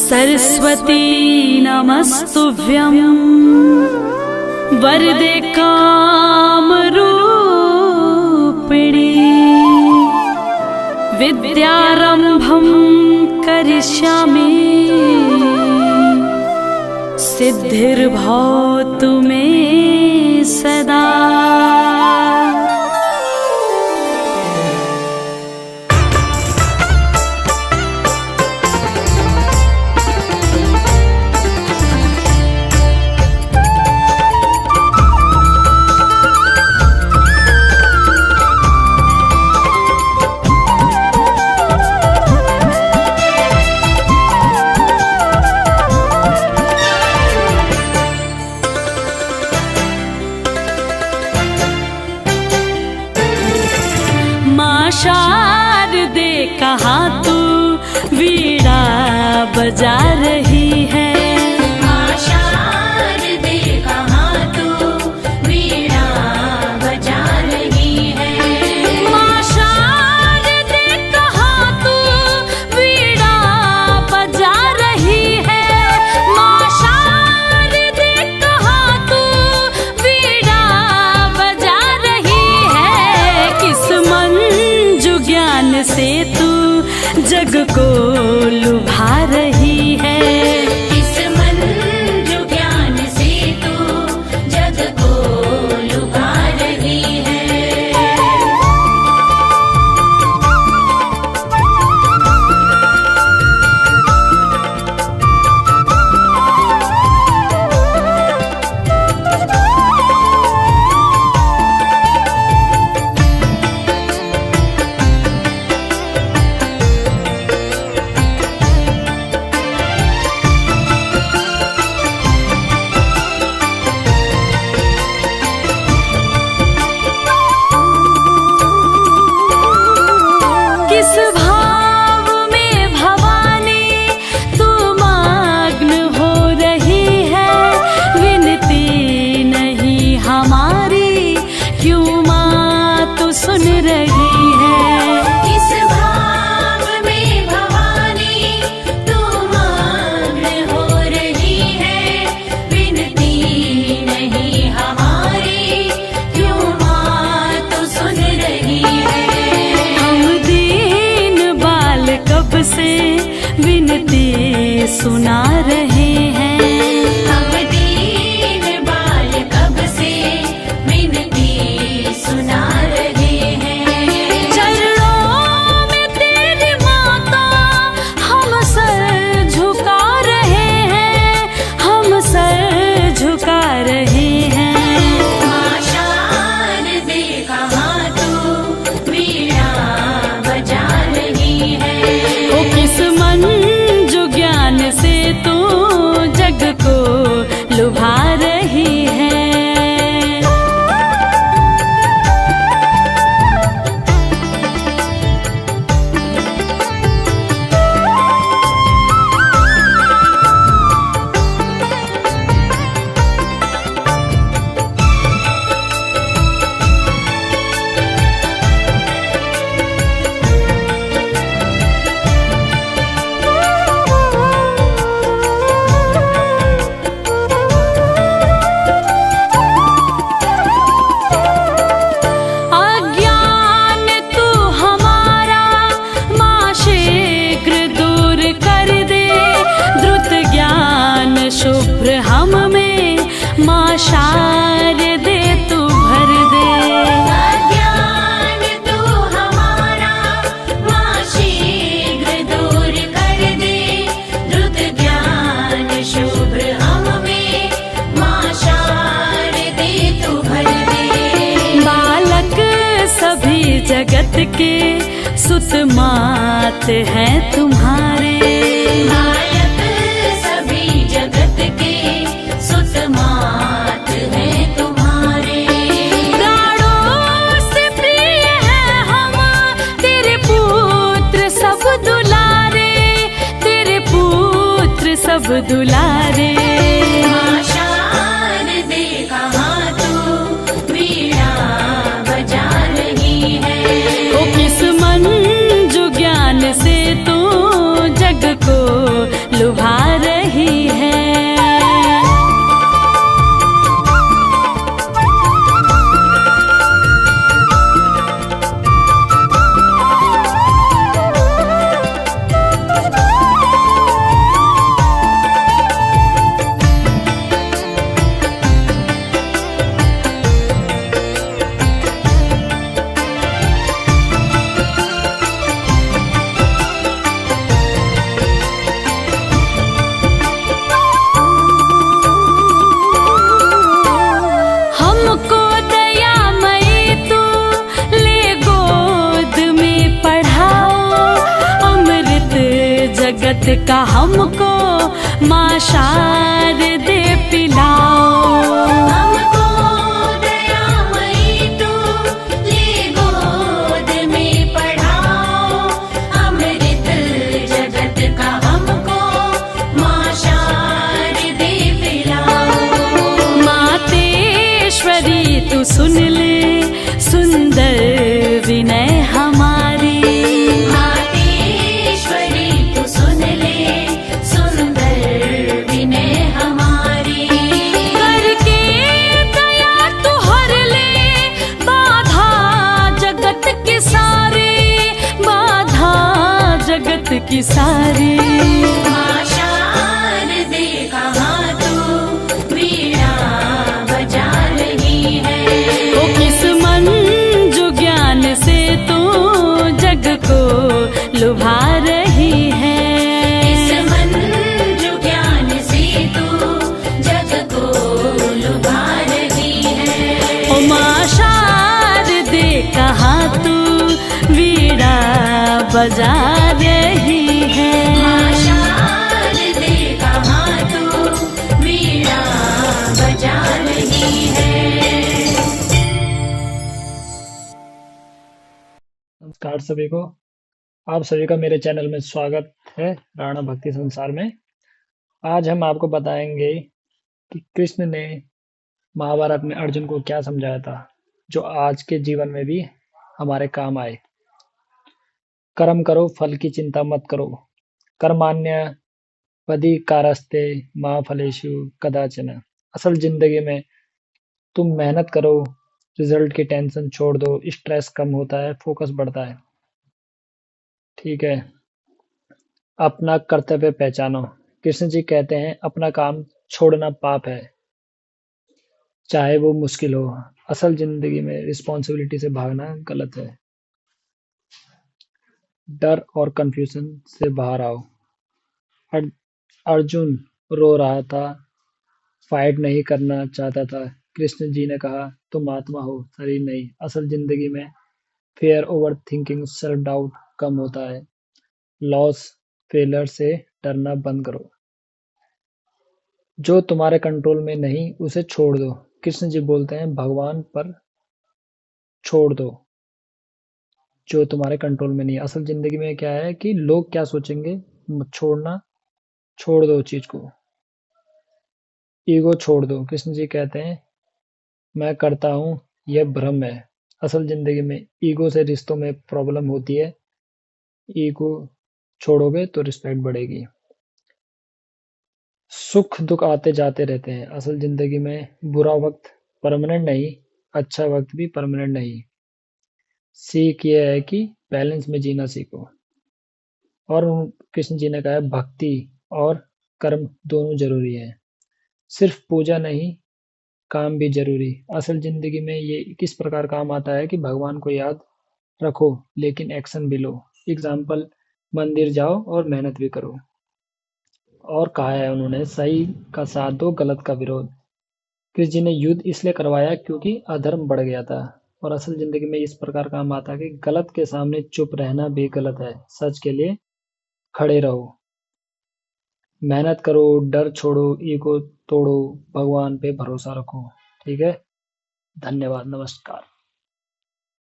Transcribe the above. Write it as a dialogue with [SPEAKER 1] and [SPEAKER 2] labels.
[SPEAKER 1] सरस्वती नमस्तुभ्यं वरदे कामरूपिणी विद्यारंभं करिष्यामि सिद्धिर्भवतु मे सदा। शारदे कहाँ तू वीणा बजा रही है।
[SPEAKER 2] माँ शारदे कहाँ तू वीणा बजा रही है।
[SPEAKER 1] माँ शारदे कहाँ तू वीणा बजा रही है। माँ शारदे कहाँ तू वीणा बजा रही है। किस ज्ञान से तू जग को लुभा रही है।
[SPEAKER 2] इस मंजू ज्ञान से तू जग को लुभा रही है।
[SPEAKER 1] किस भाव में भवानी तू मग्न हो रही है। विनती नहीं हमारी क्यों माँ तू सुन रही है।
[SPEAKER 2] किस भाव में भवानी तू मग्न हो रही है। विनती नहीं हमारी क्यों माँ तू सुन रही है।
[SPEAKER 1] कब से विनती सुना रहे हैं।
[SPEAKER 2] हम दीन बाल कब से विनती सुना रहे हैं।
[SPEAKER 1] चरणों में तेरी माता हम सर झुका रहे हैं। हम सर झुका रहे हैं।
[SPEAKER 2] माँ शारदे कहाँ तू वीणा बजा रही है।
[SPEAKER 1] किस मंजू ज्ञान से तू जग को लुभा रही है। शुभ्र हम में माँ शारदे तू भर दे।
[SPEAKER 2] अज्ञान तू हमारा माँ शीघ्र दूर कर दे। द्रुत ज्ञान शुभ्र हम में माँ शारदे तू भर दे।
[SPEAKER 1] बालक सभी जगत के सुत मात हैं तुम्हारे।
[SPEAKER 2] जगत के सुत मात है तुम्हारे।
[SPEAKER 1] प्राणों से प्रिय है हम तेरे पुत्र सब दुलारे। तेरे पुत्र सब दुलारे।
[SPEAKER 2] माँ शारदे कहाँ तू वीणा बजा रही है।
[SPEAKER 1] ओ किस मंजू ज्ञान से तू जग को लुभा जगत का हमको माँ शारदे पिलाओ।
[SPEAKER 2] हमको दयामयी तू ले गोद में पढ़ाओ। अमृत जगत का हमको माँ शारदे पिलाओ।
[SPEAKER 1] मातेश्वरी तू सुन ले सुंदर विनय हमारी।
[SPEAKER 2] मातेश्वरी तू सुन ले सुंदर विनय हमारी।
[SPEAKER 1] करके दया तू हर ले बाधा जगत की सारी, बाधा जगत की सारी।
[SPEAKER 2] माँ शारदे कहाँ तू वीणा बजा रही है।
[SPEAKER 1] ओ किस मंजू ज्ञान से तू जग को लुभा रही है।
[SPEAKER 2] इस मंजू ज्ञान से तू जग को लुभा रही है।
[SPEAKER 1] ओ माँ शारदे कहाँ तू वीणा बजा रही है।
[SPEAKER 2] माँ शारदे कहाँ तू वीणा बजा रही है।
[SPEAKER 3] नमस्कार सभी को, आप सभी का मेरे चैनल में स्वागत है राणा भक्ति संसार में। आज हम आपको बताएंगे कि कृष्ण ने महाभारत में अर्जुन को क्या समझाया था जो आज के जीवन में भी हमारे काम आए। कर्म करो, फल की चिंता मत करो। कर्माण्य पदि कारस्ते मा फलेषु कदाचन। असल जिंदगी में तुम मेहनत करो, रिजल्ट की टेंशन छोड़ दो, स्ट्रेस कम होता है, फोकस बढ़ता है। ठीक है। अपना कर्तव्य पहचानो। कृष्ण जी कहते हैं अपना काम छोड़ना पाप है, चाहे वो मुश्किल हो। असल जिंदगी में रिस्पॉन्सिबिलिटी से भागना गलत है। डर और कंफ्यूजन से बाहर आओ। अर- अर्जुन रो रहा था, फाइट नहीं करना चाहता था। कृष्ण जी ने कहा तुम आत्मा हो, शरीर नहीं। असल जिंदगी में fear, over thinking, self doubt कम होता है। लॉस, फेलर से डरना बंद करो। जो तुम्हारे कंट्रोल में नहीं उसे छोड़ दो। कृष्ण जी बोलते हैं भगवान पर छोड़ दो जो तुम्हारे कंट्रोल में नहीं है। असल जिंदगी में क्या है कि लोग क्या सोचेंगे, छोड़ना, छोड़ दो चीज को। ईगो छोड़ दो। कृष्ण जी कहते हैं मैं करता हूँ, यह भ्रम है। असल जिंदगी में ईगो से रिश्तों में प्रॉब्लम होती है। ईगो छोड़ोगे तो रिस्पेक्ट बढ़ेगी। सुख दुख आते जाते रहते हैं। असल जिंदगी में बुरा वक्त परमानेंट नहीं, अच्छा वक्त भी परमानेंट नहीं। सीख ये है कि बैलेंस में जीना सीखो। और कृष्ण जी ने कहा है भक्ति और कर्म दोनों जरूरी है। सिर्फ पूजा नहीं, काम भी जरूरी। असल जिंदगी में ये किस प्रकार काम आता है कि भगवान को याद रखो लेकिन एक्शन भी लो। एग्जाम्पल, मंदिर जाओ और मेहनत भी करो। और कहा है उन्होंने सही का साथ दो, गलत का विरोध। कृष्ण जी ने युद्ध इसलिए करवाया क्योंकि अधर्म बढ़ गया था। और असल जिंदगी में इस प्रकार काम आता है कि गलत के सामने चुप रहना भी गलत है। सच के लिए खड़े रहो, मेहनत करो, डर छोड़ो, ईगो तोड़ो, भगवान पे भरोसा रखो। ठीक है। धन्यवाद, नमस्कार।